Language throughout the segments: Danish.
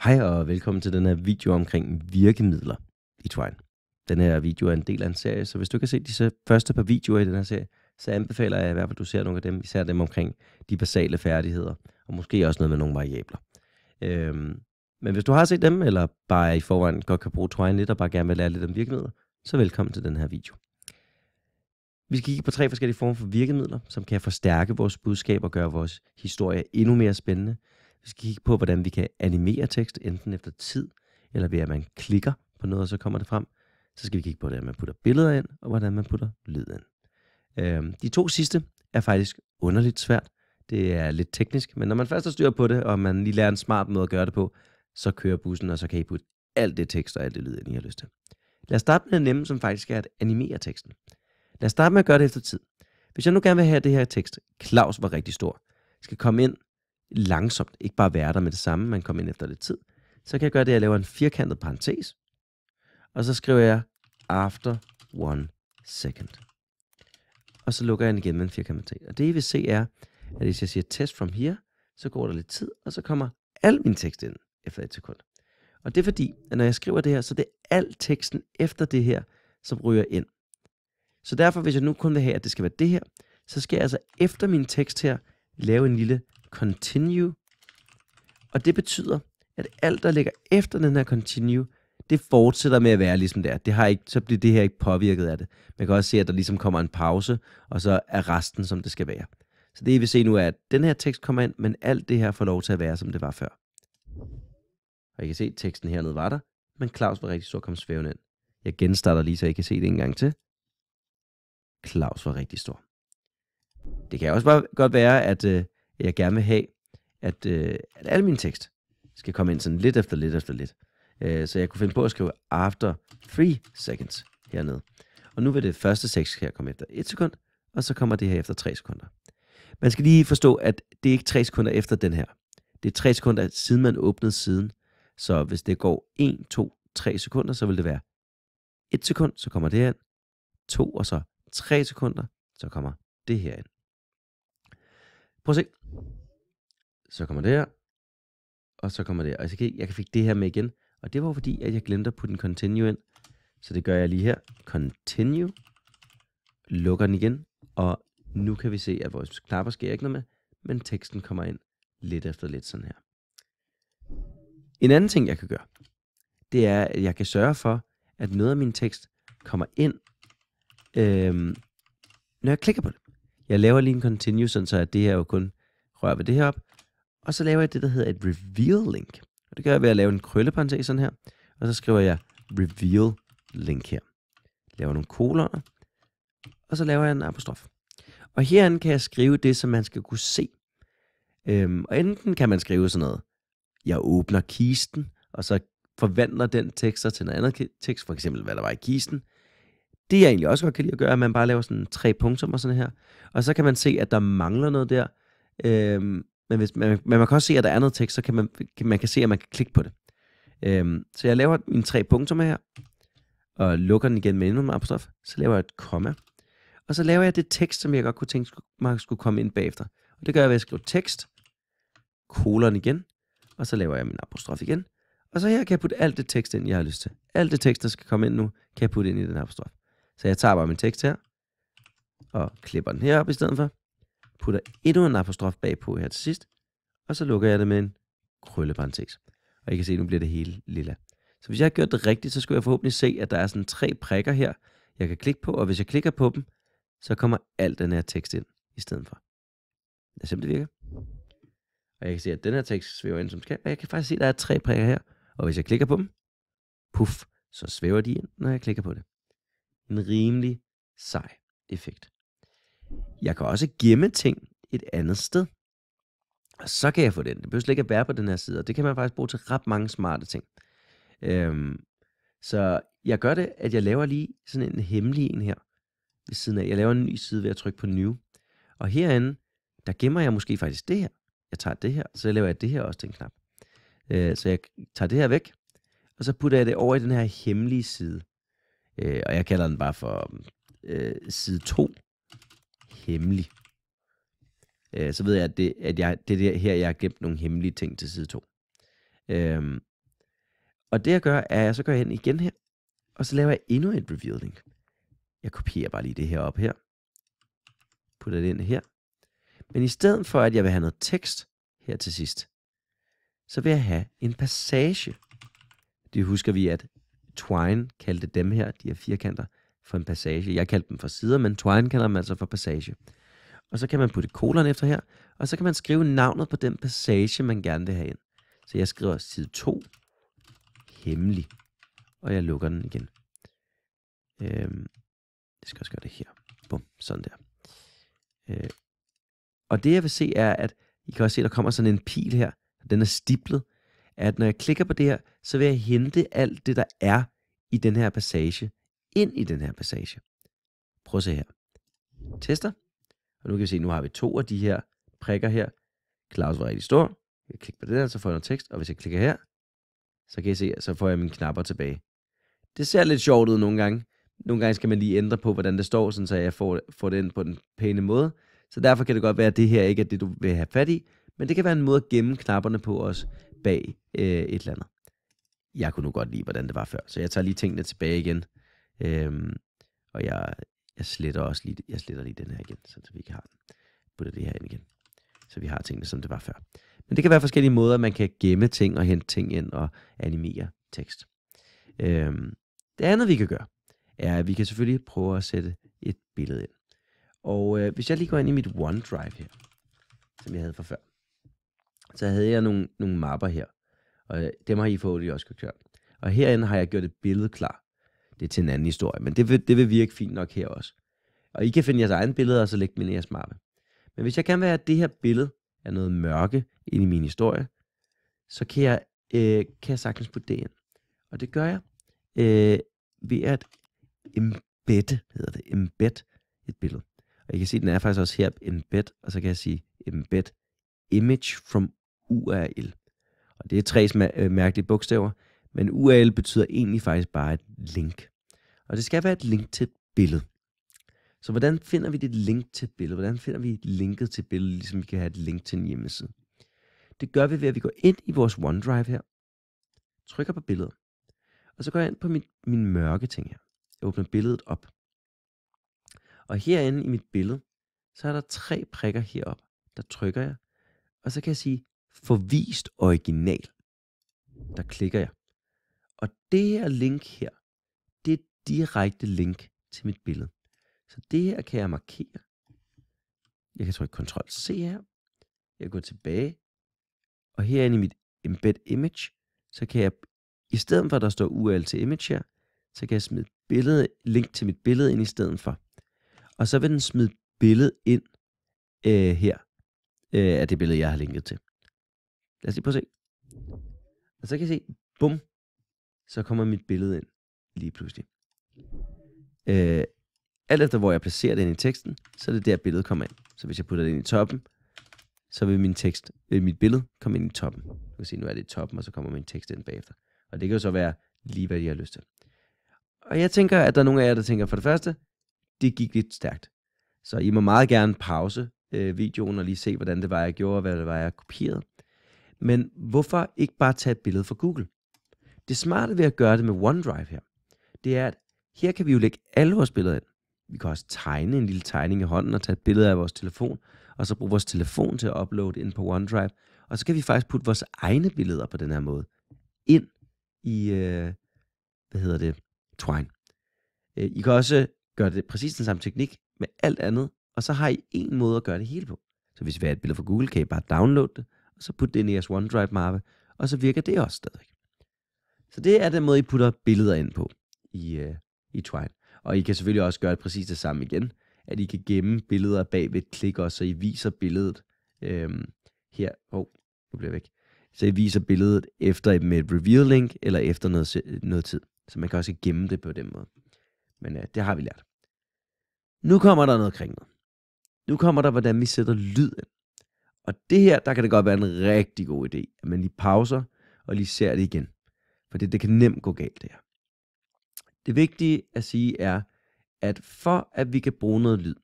Hej og velkommen til den her video omkring virkemidler i Twine. Den her video er en del af en serie, så hvis du kan se de første par videoer i den her serie, så anbefaler jeg i hvert fald, at du ser nogle af dem, især dem omkring de basale færdigheder, og måske også noget med nogle variabler. Men hvis du har set dem, eller bare i forvejen godt kan bruge Twine lidt, og bare gerne vil lære lidt om virkemidler, så velkommen til den her video. Vi skal kigge på 3 forskellige former for virkemidler, som kan forstærke vores budskab og gøre vores historie endnu mere spændende. Vi skal kigge på, hvordan vi kan animere tekst, enten efter tid, eller ved at man klikker på noget, og så kommer det frem. Så skal vi kigge på, hvordan man putter billeder ind, og hvordan man putter lyd ind. De 2 sidste er faktisk underligt svært. Det er lidt teknisk, men når man først har styr på det, og man lige lærer en smart måde at gøre det på, så kører bussen, og så kan I putte alt det tekst og alt det lyd ind, I har lyst til. Lad os starte med det nemme, som faktisk er at animere teksten. Lad os starte med at gøre det efter tid. Hvis jeg nu gerne vil have det her tekst, Claus var rigtig stor, skal komme ind langsomt, ikke bare være der med det samme, man kommer ind efter lidt tid, så kan jeg gøre det, at jeg laver en firkantet parentes, og så skriver jeg after 1 second. Og så lukker jeg den igen med en firkantet parentes. Og det I vil se er, at hvis jeg siger test from here, så går der lidt tid, og så kommer al min tekst ind efter 1 sekund. Og det er fordi, at når jeg skriver det her, så det er al teksten efter det her, som ryger ind. Så derfor, hvis jeg nu kun vil have, at det skal være det her, så skal jeg altså efter min tekst her, lave en lille continue. Og det betyder, at alt, der ligger efter den her continue, det fortsætter med at være ligesom det er. Så bliver det her ikke påvirket af det. Man kan også se, at der ligesom kommer en pause, og så er resten, som det skal være. Så det I vil se nu er, at den her tekst kommer ind, men alt det her får lov til at være, som det var før. Og I kan se, at teksten hernede var der, men Claus var rigtig stor, kom svævende ind. Jeg genstarter lige, så I kan se det en gang til. Claus var rigtig stor. Det kan også bare godt være, at jeg gerne vil have, at al min tekst skal komme ind sådan lidt efter lidt efter lidt. Så jeg kunne finde på at skrive after 3 seconds hernede. Og nu vil det første tekst her komme efter 1 sekund, og så kommer det her efter 3 sekunder. Man skal lige forstå, at det er ikke 3 sekunder efter den her. Det er 3 sekunder siden man åbnede siden. Så hvis det går 1, 2, 3 sekunder, så vil det være 1 sekund, så kommer det her ind. 2 og så 3 sekunder, så kommer det her ind. Prøv at se. Så kommer det her, og så kommer det her. Og jeg fik det her med igen, og det var fordi, at jeg glemte at putte en continue ind. Så det gør jeg lige her. Continue. Lukker den igen, og nu kan vi se, at vores knapper sker ikke noget med, men teksten kommer ind lidt efter lidt sådan her. En anden ting, jeg kan gøre, det er, at jeg kan sørge for, at noget af min tekst kommer ind, når jeg klikker på det. Jeg laver lige en continue, sådan så at det her jo kun rører ved det her op. Og så laver jeg det, der hedder et reveal link. Og det gør jeg ved at lave en krølleparentes sådan her. Og så skriver jeg reveal link her. Laver nogle koloner. Og så laver jeg en apostrof. Og herinde kan jeg skrive det, som man skal kunne se. Og enten kan man skrive sådan noget. Jeg åbner kisten, og så forvandler den tekster til noget andet tekst. For eksempel, hvad der var i kisten. Det jeg egentlig også godt kan lide at gøre, er, at man bare laver sådan 3 punkter og sådan her. Og så kan man se, at der mangler noget der. Men man kan også se, at der er noget tekst, så kan man kan se, at man kan klikke på det. Så jeg laver mine 3 punkter med her, og lukker den igen med endnu en apostrof. Så laver jeg et komma. Og så laver jeg det tekst, som jeg godt kunne tænke mig skulle komme ind bagefter. Og det gør jeg ved at skrive tekst, kolon igen, og så laver jeg min apostrof igen. Og så her kan jeg putte alt det tekst ind, jeg har lyst til. Alt det tekst, der skal komme ind nu, kan jeg putte ind i den apostrof. Så jeg tager bare min tekst her, og klipper den herop i stedet for. Putter endnu en apostrof bagpå her til sidst, og så lukker jeg det med en krølleparentes. Og I kan se, at nu bliver det hele lilla. Så hvis jeg har gjort det rigtigt, så skulle jeg forhåbentlig se, at der er sådan 3 prikker her, jeg kan klikke på, og hvis jeg klikker på dem, så kommer al den her tekst ind i stedet for. Lad os se, om det virker. Og jeg kan se, at den her tekst svæver ind som skal, og jeg kan faktisk se, at der er 3 prikker her, og hvis jeg klikker på dem, puff, så svæver de ind, når jeg klikker på det. En rimelig sej effekt. Jeg kan også gemme ting et andet sted. Og så kan jeg få den. Det behøver slet ikke at være på den her side. Og det kan man faktisk bruge til ret mange smarte ting. Så jeg gør det, at jeg laver lige sådan en hemmelig en her ved siden af. Jeg laver en ny side ved at trykke på New. Og herinde, der gemmer jeg måske faktisk det her. Jeg tager det her, så laver jeg det her også til en knap. Så jeg tager det her væk, og så putter jeg det over i den her hemmelige side. Og jeg kalder den bare for side 2. Hemmelig. Så ved jeg, at det er her, jeg har gemt nogle hemmelige ting til side 2. Og det jeg gør, er, at så går jeg ind igen her, og så laver jeg endnu et reveal link. Jeg kopierer bare lige det her op her. Putter det ind her. Men i stedet for, at jeg vil have noget tekst her til sidst, så vil jeg have en passage. Det husker vi, at Twine kaldte dem her, de her firkanter, for en passage. Jeg kaldte dem for sider, men Twine kalder dem altså for passage. Og så kan man putte kolon efter her, og så kan man skrive navnet på den passage, man gerne vil have ind. Så jeg skriver side 2, hemmelig, og jeg lukker den igen. Jeg skal også gøre det her. Bum, sådan der. Og det jeg vil se er, at I kan også se, at der kommer sådan en pil her. Den er stiplet. At når jeg klikker på det her, så vil jeg hente alt det, der er i den her passage, ind i den her passage. Prøv at se her. Tester. Og nu kan vi se, nu har vi 2 af de her prikker her. Claus var rigtig stor. Jeg klikker på det der, så får jeg noget tekst. Og hvis jeg klikker her, så kan I se, så får jeg mine knapper tilbage. Det ser lidt sjovt ud nogle gange. Nogle gange skal man lige ændre på, hvordan det står, sådan så jeg får det ind på den pæne måde. Så derfor kan det godt være, at det her ikke er det, du vil have fat i. Men det kan være en måde at gemme knapperne på os bag et eller andet. Jeg kunne nu godt lide, hvordan det var før. Så jeg tager lige tingene tilbage igen. Og jeg sletter også lige, lige den her igen, så vi ikke har den. Putter det her ind igen. Så vi har tingene, som det var før. Men det kan være forskellige måder, man kan gemme ting og hente ting ind og animere tekst. Det andet, vi kan gøre, er, at vi kan selvfølgelig prøve at sætte et billede ind. Og hvis jeg lige går ind i mit OneDrive her, som jeg havde fra før, så havde jeg nogle mapper her. Og dem har I forhåbentlig også gjort. Og herinde har jeg gjort et billede klar. Det er til en anden historie, men det vil virke fint nok her også. Og I kan finde jeres egen billeder, og så lægge dem ind i jeres mappe. Men hvis jeg kan være, at det her billede er noget mørke ind i min historie, så kan jeg sagtens putte det ind. Og det gør jeg ved at embed et billede. Og I kan se, den er faktisk også her embed, og så kan jeg sige embed image from URL. Og det er 3 mærkelige bogstaver, men URL betyder egentlig faktisk bare et link. Og det skal være et link til et billede. Så hvordan finder vi det link til et billede? Hvordan finder vi linket til billedet, ligesom vi kan have et link til en hjemmeside? Det gør vi ved, at vi går ind i vores OneDrive her, trykker på billedet, og så går jeg ind på min mørke ting her. Jeg åbner billedet op. Og herinde i mit billede, så er der 3 prikker heroppe. Der trykker jeg, og så kan jeg sige, forvist original. Der klikker jeg. Og det her link her, det er et direkte link til mit billede. Så det her kan jeg markere. Jeg kan trykke Ctrl-C her. Jeg går tilbage. Og herinde i mit embed image, så kan jeg, i stedet for at der står URL til image her, så kan jeg smide link til mit billede ind i stedet for. Og så vil den smide billedet ind her, af det billede, jeg har linket til. Lad os lige prøve at se. Og så kan jeg se, bum, så kommer mit billede ind lige pludselig. Alt efter hvor jeg placerer det ind i teksten, så er det der billedet kommer ind. Så hvis jeg putter det ind i toppen, så vil mit billede komme ind i toppen. Du kan se, nu er det i toppen, og så kommer min tekst ind bagefter. Og det kan jo så være lige, hvad de har lyst til. Og jeg tænker, at der er nogle af jer, der tænker, for det første, det gik lidt stærkt. Så I må meget gerne pause videoen og lige se, hvordan det var, jeg gjorde, og hvad det var, jeg kopierede. Men hvorfor ikke bare tage et billede fra Google? Det smarte ved at gøre det med OneDrive her, det er, at her kan vi jo lægge alle vores billeder ind. Vi kan også tegne en lille tegning i hånden og tage et billede af vores telefon, og så bruge vores telefon til at uploade ind på OneDrive. Og så kan vi faktisk putte vores egne billeder på den her måde ind i, Twine. I kan også gøre det præcis den samme teknik med alt andet, og så har I en måde at gøre det hele på. Så hvis vi vil have et billede fra Google, kan I bare downloade det, og så putte det ind i jeres OneDrive-mappe, og så virker det også stadig. Så det er den måde, I putter billeder ind på i Twine. Og I kan selvfølgelig også gøre det præcis det samme igen, at I kan gemme billeder bag ved et klik også, så I viser billedet her. Nu bliver jeg væk. Så I viser billedet efter med et reveal link, eller efter noget tid. Så man kan også gemme det på den måde. Men det har vi lært. Nu kommer der noget kring noget. Nu kommer der, hvordan vi sætter lyd ind. Og det her, der kan det godt være en rigtig god idé, at man lige pauser og lige ser det igen. For det kan nemt gå galt det her. Det vigtige at sige er, at for at vi kan bruge noget lyd,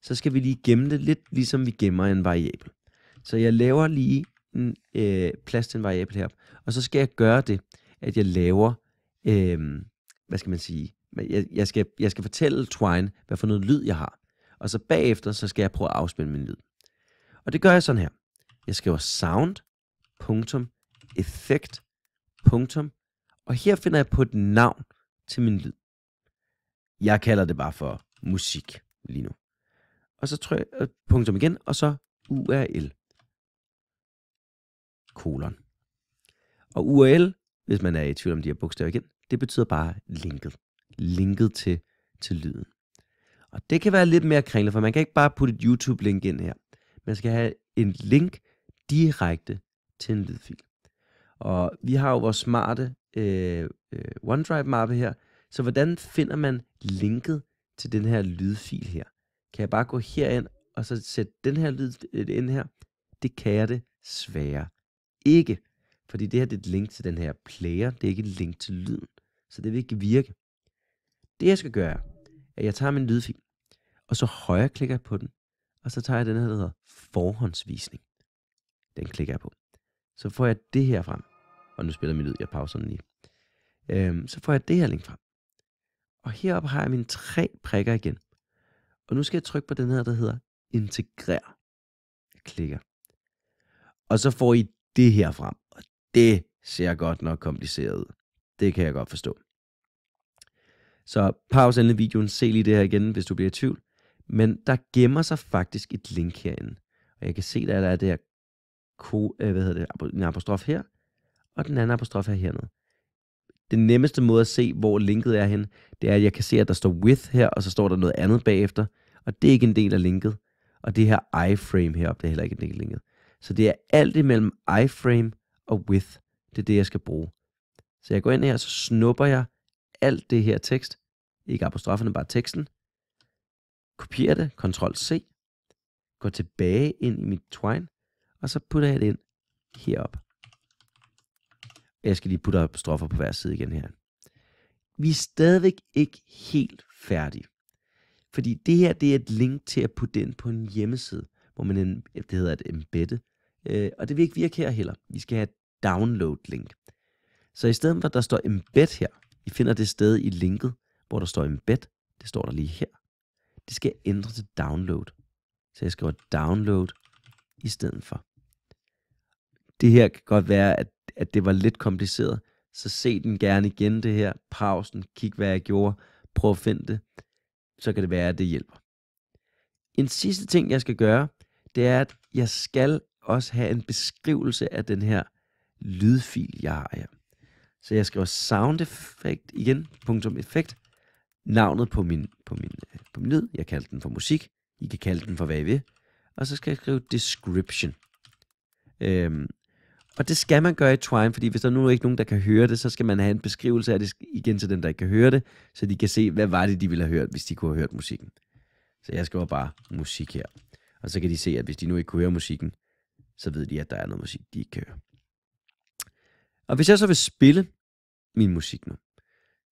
så skal vi lige gemme det lidt, ligesom vi gemmer en variabel. Så jeg laver lige en plads til en variabel her, og så skal jeg gøre det, at jeg laver, hvad skal man sige, jeg skal fortælle Twine, hvad for noget lyd jeg har. Og så bagefter, så skal jeg prøve at afspille min lyd. Og det gør jeg sådan her. Jeg skriver sound, punktum, effekt, punktum, og her finder jeg på et navn til min lyd. Jeg kalder det bare for musik lige nu. Og så trykker jeg punktum igen, og så URL. Kolon. Og URL, hvis man er i tvivl om de her bogstaver igen, det betyder bare linket. Linket til lyden. Og det kan være lidt mere kringlet, for man kan ikke bare putte et YouTube-link ind her. Man skal have en link direkte til en lydfil. Og vi har jo vores smarte OneDrive-mappe her. Så hvordan finder man linket til den her lydfil her? Kan jeg bare gå herind og så sætte den her lyd ind her? Det kan jeg desværre ikke. Fordi det her det er et link til den her player. Det er ikke et link til lyden. Så det vil ikke virke. Det jeg skal gøre er, at jeg tager min lydfil, og så højreklikker jeg på den. Og så tager jeg den her, der hedder forhåndsvisning. Den klikker jeg på. Så får jeg det her frem. Og nu spiller min lyd, jeg pauser den lige. Så får jeg det her link frem. Og heroppe har jeg mine 3 prikker igen. Og nu skal jeg trykke på den her, der hedder integrer. Jeg klikker. Og så får I det her frem. Og det ser godt nok kompliceret ud. Det kan jeg godt forstå. Så pause endelig videoen. Se lige det her igen, hvis du bliver i tvivl. Men der gemmer sig faktisk et link herinde. Og jeg kan se, at der er det her en apostrof her. Og den anden apostrof her hernede. Den nemmeste måde at se, hvor linket er henne, det er, at jeg kan se, at der står with her, og så står der noget andet bagefter. Og det er ikke en del af linket. Og det her iframe heroppe, det er heller ikke en del af linket. Så det er alt imellem iframe og with. Det er det, jeg skal bruge. Så jeg går ind her, og så snupper jeg alt det her tekst. Ikke apostroferne, bare teksten. Kopierer det, Ctrl-C. Går tilbage ind i mit Twine. Og så putter jeg det ind heroppe. Jeg skal lige putte apostrofer på hver side igen her. Vi er stadigvæk ikke helt færdige. Fordi det her, det er et link til at putte ind på en hjemmeside, hvor man, det hedder et embedde. Og det vil ikke virke her heller. Vi skal have et download-link. Så i stedet for, at der står embed her, I finder det sted i linket, hvor der står embed, det står der lige her. Det skal jeg ændre til download. Så jeg skriver download i stedet for. Det her kan godt være, at det var lidt kompliceret. Så se den gerne igen det her. Pausen, kig hvad jeg gjorde. Prøv at finde det. Så kan det være, at det hjælper. En sidste ting, jeg skal gøre, det er, at jeg skal også have en beskrivelse af den her lydfil, jeg har her. Så jeg skriver sound effect igen, punktum effekt. Navnet på min lyd. Jeg kalder den for musik. I kan kalde den for hvad I vil. Og så skal jeg skrive description. Og det skal man gøre i Twine, fordi hvis der nu er ikke nogen, der kan høre det, så skal man have en beskrivelse af det igen til dem, der ikke kan høre det, så de kan se, hvad var det, de ville have hørt, hvis de kunne have hørt musikken. Så jeg skriver bare musik her. Og så kan de se, at hvis de nu ikke kunne høre musikken, så ved de, at der er noget musik, de ikke kan høre. Og hvis jeg så vil spille min musik nu,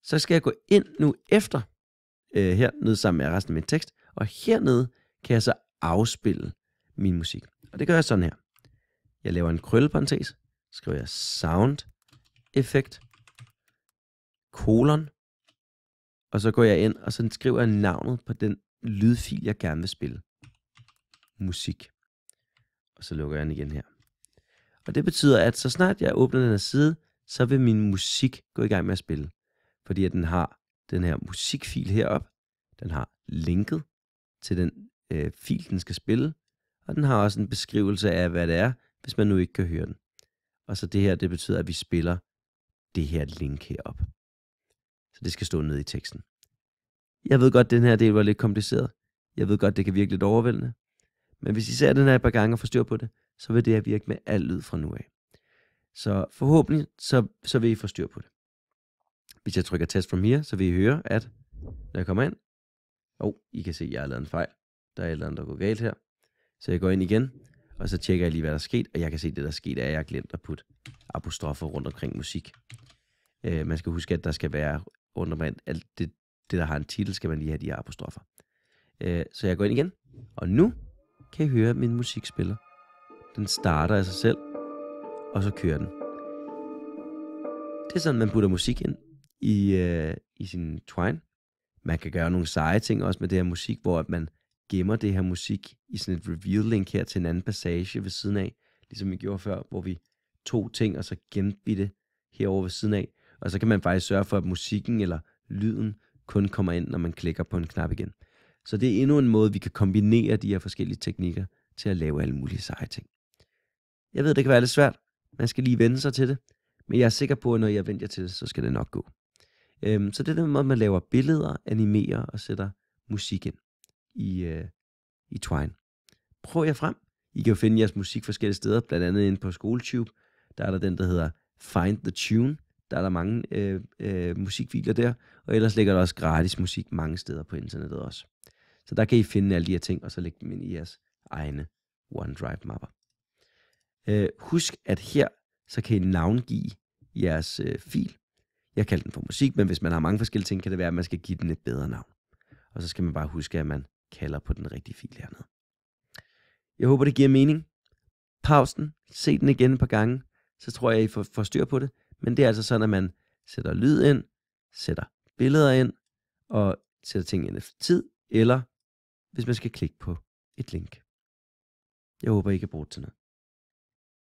så skal jeg gå ind nu efter hernede sammen med resten af min tekst, og hernede kan jeg så afspille min musik. Og det gør jeg sådan her. Jeg laver en krølleparentes, skriver jeg sound effekt, kolon, og så går jeg ind, og så skriver jeg navnet på den lydfil, jeg gerne vil spille. Musik. Og så lukker jeg den igen her. Og det betyder, at så snart jeg åbner den her side, så vil min musik gå i gang med at spille. Fordi at den har den her musikfil heroppe, den har linket til den fil, den skal spille, og den har også en beskrivelse af, hvad det er, hvis man nu ikke kan høre den. Og så det her, det betyder, at vi spiller det her link heroppe. Så det skal stå nede i teksten. Jeg ved godt, at den her del var lidt kompliceret. Jeg ved godt, det kan virke lidt overvældende. Men hvis I ser den her et par gange og får styr på det, så vil det her virke med al lyd fra nu af. Så forhåbentlig, så vil I få styr på det. Hvis jeg trykker test from here, så vil I høre, at når jeg kommer ind, I kan se, at jeg har lavet en fejl. Der er et eller andet, der går galt her. Så jeg går ind igen, og så tjekker jeg lige, hvad der er sket. Og jeg kan se, at det der er sket, er, at jeg har glemt at putte apostrofer rundt omkring musik. Man skal huske, at der skal være rundt omkring alt det, der har en titel, skal man lige have de her apostrofer. Så jeg går ind igen, og nu kan I høre, at min musik spiller. Den starter af sig selv, og så kører den. Det er sådan, man putter musik ind i sin Twine. Man kan gøre nogle seje ting også med det her musik, hvor at man gemmer det her musik i sådan et reveal-link her til en anden passage ved siden af, ligesom vi gjorde før, hvor vi tog ting, og så gemte vi det herovre ved siden af. Og så kan man faktisk sørge for, at musikken eller lyden kun kommer ind, når man klikker på en knap igen. Så det er endnu en måde, vi kan kombinere de her forskellige teknikker til at lave alle mulige seje ting. Jeg ved, det kan være lidt svært. Man skal lige vende sig til det. Men jeg er sikker på, at når jeg vender jer til det, så skal det nok gå. Så det er den måde, man laver billeder, animerer og sætter musik ind i Twine. Prøv jer frem. I kan jo finde jeres musik forskellige steder, blandt andet inde på SchoolTube. Der er der den, der hedder Find the Tune. Der er der mange musikvideoer der, og ellers ligger der også gratis musik mange steder på internettet også. Så der kan I finde alle de her ting, og så lægge dem ind i jeres egne OneDrive-mapper. Husk, at her så kan I navngive jeres fil. Jeg kalder den for musik, men hvis man har mange forskellige ting, kan det være, at man skal give den et bedre navn. Og så skal man bare huske, at man kalder på den rigtige fil hernede. Jeg håber, det giver mening. Pause den, se den igen et par gange, så tror jeg, I får styr på det. Men det er altså sådan, at man sætter lyd ind, sætter billeder ind, og sætter ting ind efter tid, eller hvis man skal klikke på et link. Jeg håber, I kan bruge det til noget.